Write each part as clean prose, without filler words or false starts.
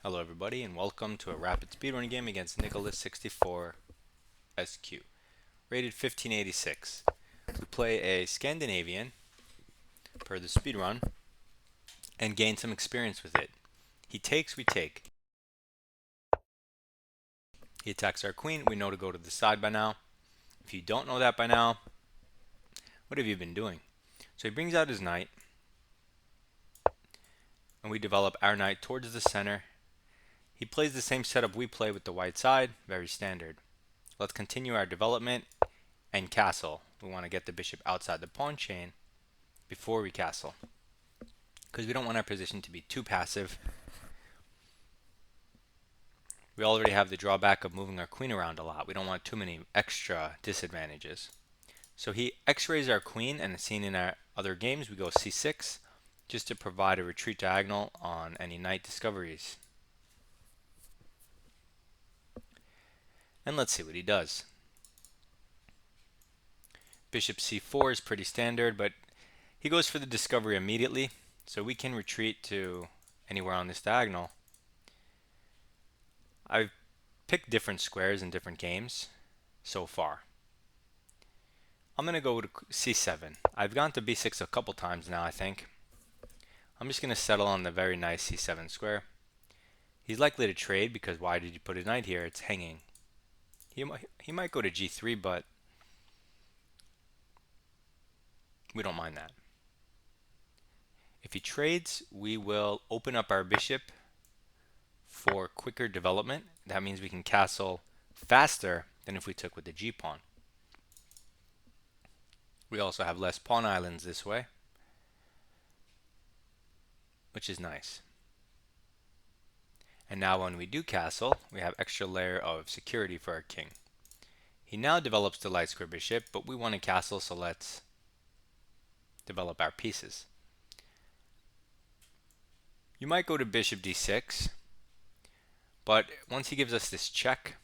Hello everybody and welcome to a rapid speedrunning game against Nicholas64 SQ. Rated 1586. We play a Scandinavian per the speedrun and gain some experience with it. He takes, we take. He attacks our queen, we know to go to the side by now. If you don't know that by now, what have you been doing? So he brings out his knight and we develop our knight towards the center. He plays the same setup we play with the white side, very standard. Let's continue our development and castle. We want to get the bishop outside the pawn chain before we castle, because we don't want our position to be too passive. We already have the drawback of moving our queen around a lot. We don't want too many extra disadvantages. So he x-rays our queen, and as seen in our other games, we go c6 just to provide a retreat diagonal on any knight discoveries. And let's see what he does. Bishop c4 is pretty standard, but he goes for the discovery immediately, so we can retreat to anywhere on this diagonal. I've picked different squares in different games so far. I'm going to go to c7. I've gone to b6 a couple times now, I think. I'm just going to settle on the very nice c7 square. He's likely to trade because why did you put his knight here? It's hanging. He might go to g3, but we don't mind that. If he trades, we will open up our bishop for quicker development. That means we can castle faster than if we took with the g-pawn. We also have less pawn islands this way, which is nice. And now when we do castle, we have extra layer of security for our king. He now develops the light square bishop, but we want to castle, so let's develop our pieces. You might go to bishop d6, but once he gives us this check,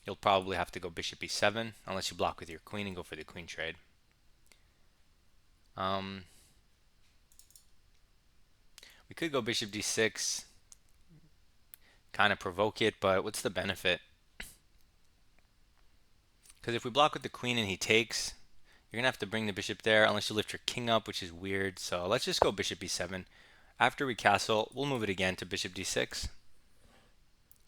you'll probably have to go bishop e7, unless you block with your queen and go for the queen trade. We could go bishop d6, kind of provoke it, but what's the benefit? Because if we block with the queen and he takes, you're going to have to bring the bishop there unless you lift your king up, which is weird. So let's just go bishop e7. After we castle, we'll move it again to bishop d6.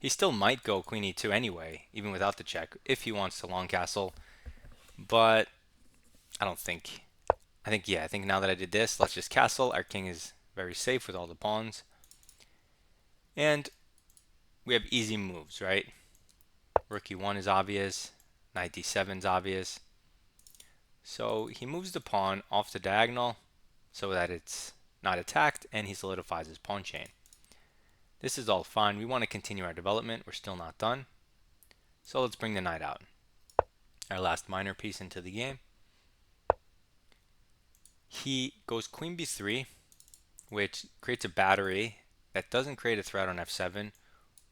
He still might go queen e2 anyway, even without the check, if he wants to long castle. But I don't think. I think now that I did this, let's just castle. Our king is very safe with all the pawns. And we have easy moves, right? Rook e1 is obvious. Knight d7 is obvious. So he moves the pawn off the diagonal so that it's not attacked, and he solidifies his pawn chain. This is all fine. We want to continue our development. We're still not done. So let's bring the knight out. Our last minor piece into the game. He goes queen b3, which creates a battery that doesn't create a threat on f7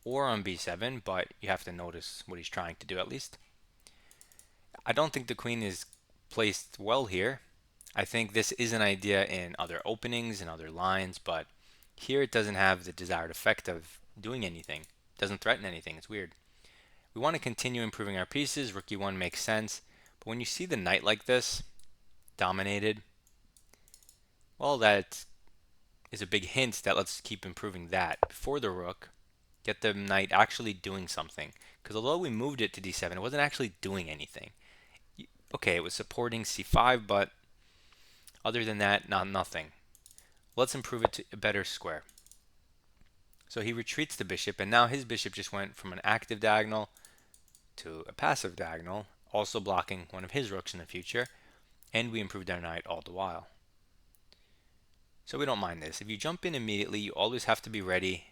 or on b7, but you have to notice what he's trying to do at least. I don't think the queen is placed well here. I think this is an idea in other openings and other lines, but here it doesn't have the desired effect of doing anything. It doesn't threaten anything. It's weird. We want to continue improving our pieces. Rook e1 makes sense. But when you see the knight like this, dominated, well, that is a big hint that let's keep improving that before the rook. Get the knight actually doing something. Because although we moved it to d7, it wasn't actually doing anything. Okay, it was supporting c5, but other than that, nothing. Let's improve it to a better square. So he retreats the bishop, and now his bishop just went from an active diagonal to a passive diagonal, also blocking one of his rooks in the future, and we improved our knight all the while. So we don't mind this. If you jump in immediately, you always have to be ready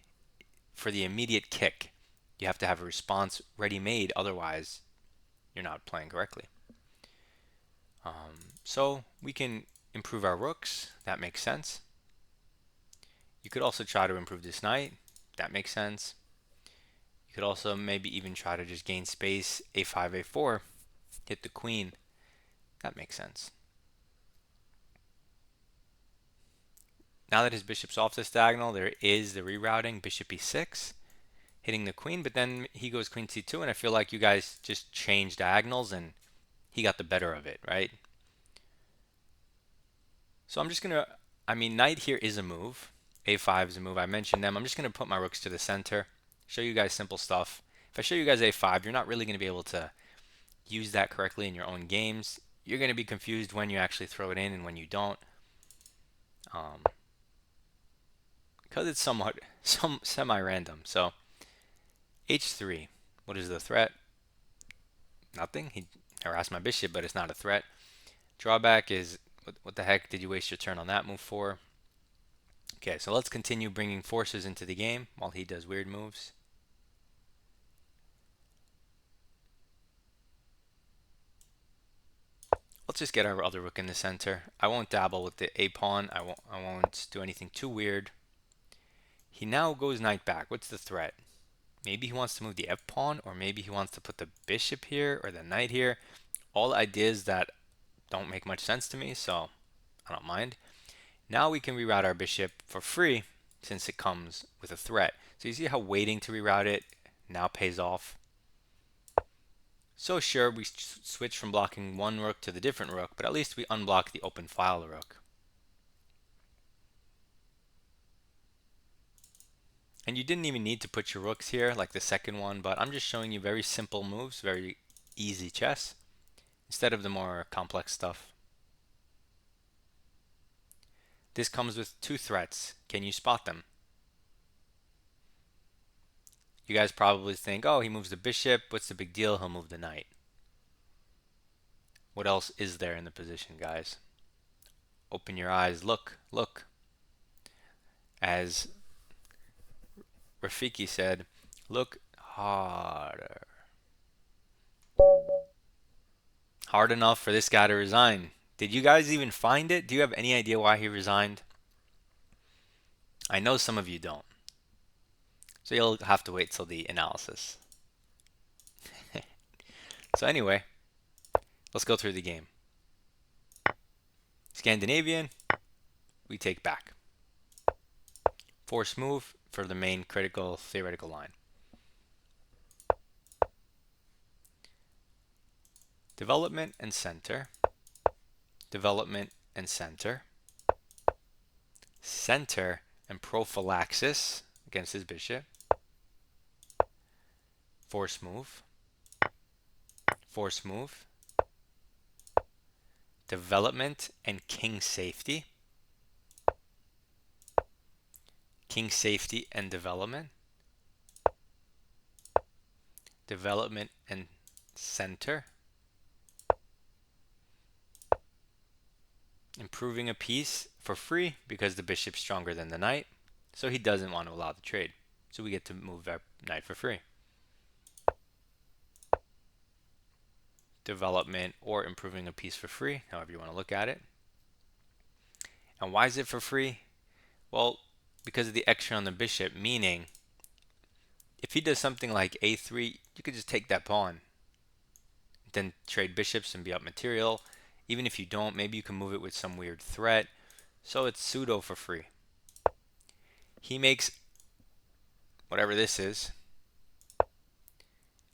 for the immediate kick. You have to have a response ready-made, otherwise you're not playing correctly. So we can improve our rooks. That makes sense. You could also try to improve this knight. That makes sense. You could also maybe even try to just gain space, a5, a4, hit the queen. That makes sense. now that his bishop's off this diagonal, there is the rerouting, bishop e6, hitting the queen, but then he goes queen c2, and I feel like you guys just changed diagonals and he got the better of it, right? So I'm just gonna, I mean, knight here is a move. a5 is a move. I mentioned them. I'm just gonna put my rooks to the center, show you guys simple stuff. If I show you guys a5, you're not really gonna be able to use that correctly in your own games. You're gonna be confused when you actually throw it in and when you don't. Because it's somewhat semi-random. So h3, what is the threat? Nothing. He harassed my bishop, but it's not a threat. Drawback is, what the heck did you waste your turn on that move for? Okay, so let's continue bringing forces into the game while he does weird moves. Let's just get our other rook in the center. I won't dabble with the a pawn. I won't do anything too weird. He now goes knight back. What's the threat? Maybe he wants to move the f pawn, or maybe he wants to put the bishop here or the knight here. All ideas that don't make much sense to me, so I don't mind. Now we can reroute our bishop for free since it comes with a threat. So you see how waiting to reroute it now pays off. So sure, we switch from blocking one rook to the different rook, but at least we unblock the open file rook. And you didn't even need to put your rooks here like the second one, but I'm just showing you very simple moves, very easy chess, instead of the more complex stuff. This comes with two threats. Can you spot them? You guys probably think, oh, he moves the bishop. What's the big deal? He'll move the knight. What else is there in the position, guys? Open your eyes. Look, look. As Rafiki said, look harder. Hard enough for this guy to resign. Did you guys even find it? Do you have any idea why he resigned? I know some of you don't. So you'll have to wait till the analysis. So anyway, let's go through the game. Scandinavian, we take back. Force move for the main critical theoretical line. Development and center. Development and center. Center and prophylaxis against his bishop. Force move. Force move. Development and king safety. King safety and development. Development and center. Improving a piece for free because the bishop's stronger than the knight. So he doesn't want to allow the trade. So we get to move our knight for free. Development or improving a piece for free, however you want to look at it. And why is it for free? Well, because of the extra on the bishop, meaning if he does something like a3, you could just take that pawn, then trade bishops and be up material. Even if you don't, maybe you can move it with some weird threat. So it's pseudo for free. He makes whatever this is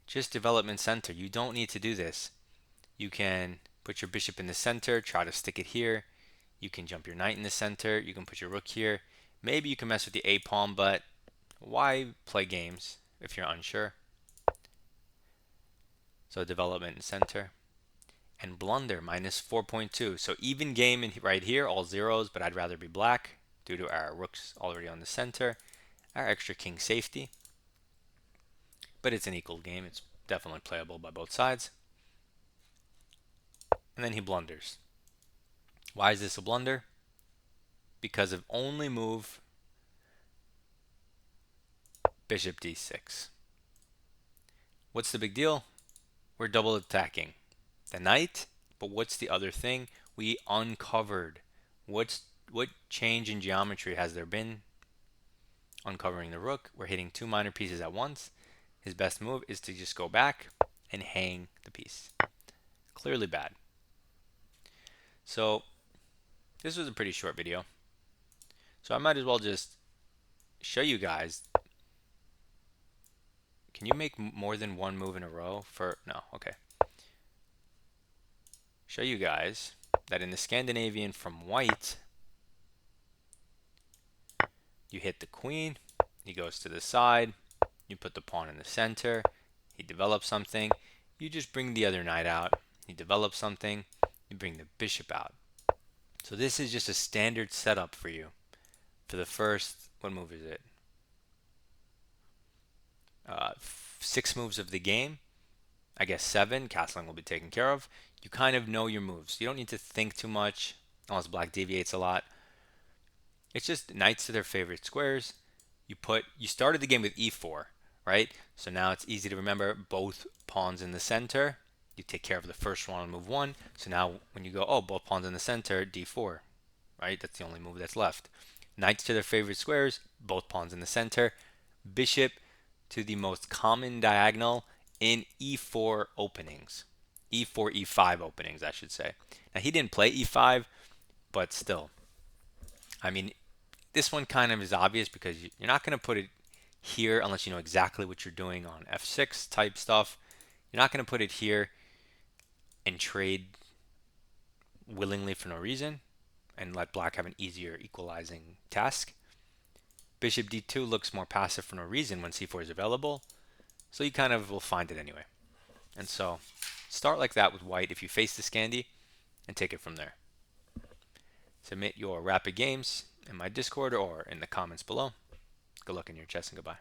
just development center. You don't need to do this. You can put your bishop in the center, try to stick it here. You can jump your knight in the center. You can put your rook here. Maybe you can mess with the a pawn, but why play games if you're unsure? So development and center. And blunder, minus 4.2. So even game in right here, all zeros, but I'd rather be black due to our rooks already on the center. Our extra king safety. But it's an equal game. It's definitely playable by both sides. And then he blunders. Why is this a blunder? Because of only move bishop d6. What's the big deal? We're double attacking the knight, but what's the other thing? We uncovered. What change in geometry has there been? Uncovering the rook. We're hitting two minor pieces at once. His best move is to just go back and hang the piece. Clearly bad. So this was a pretty short video. So I might as well just show you guys. Can you make more than one move in a row for, no, okay. Show you guys that in the Scandinavian from white, you hit the queen, he goes to the side, you put the pawn in the center, he develops something, you just bring the other knight out, he develops something, you bring the bishop out. So this is just a standard setup for you for the first, what move is it? 6 moves of the game. I guess 7, castling will be taken care of. You kind of know your moves. You don't need to think too much unless black deviates a lot. It's just knights to their favorite squares. You started the game with e4, right? So now it's easy to remember both pawns in the center. You take care of the first one on move 1. So now when you go, oh, both pawns in the center, d4, right? That's the only move that's left. Knights to their favorite squares, both pawns in the center. Bishop to the most common diagonal in e4 openings. e4, e5 openings, I should say. Now, he didn't play e5, but still. I mean, this one kind of is obvious because you're not going to put it here unless you know exactly what you're doing on f6 type stuff. You're not going to put it here and trade willingly for no reason and let black have an easier equalizing task. Bishop d2 looks more passive for no reason when c4 is available, so you kind of will find it anyway. And so start like that with white if you face the Scandi and take it from there. Submit your rapid games in my Discord or in the comments below. Good luck in your chess and goodbye.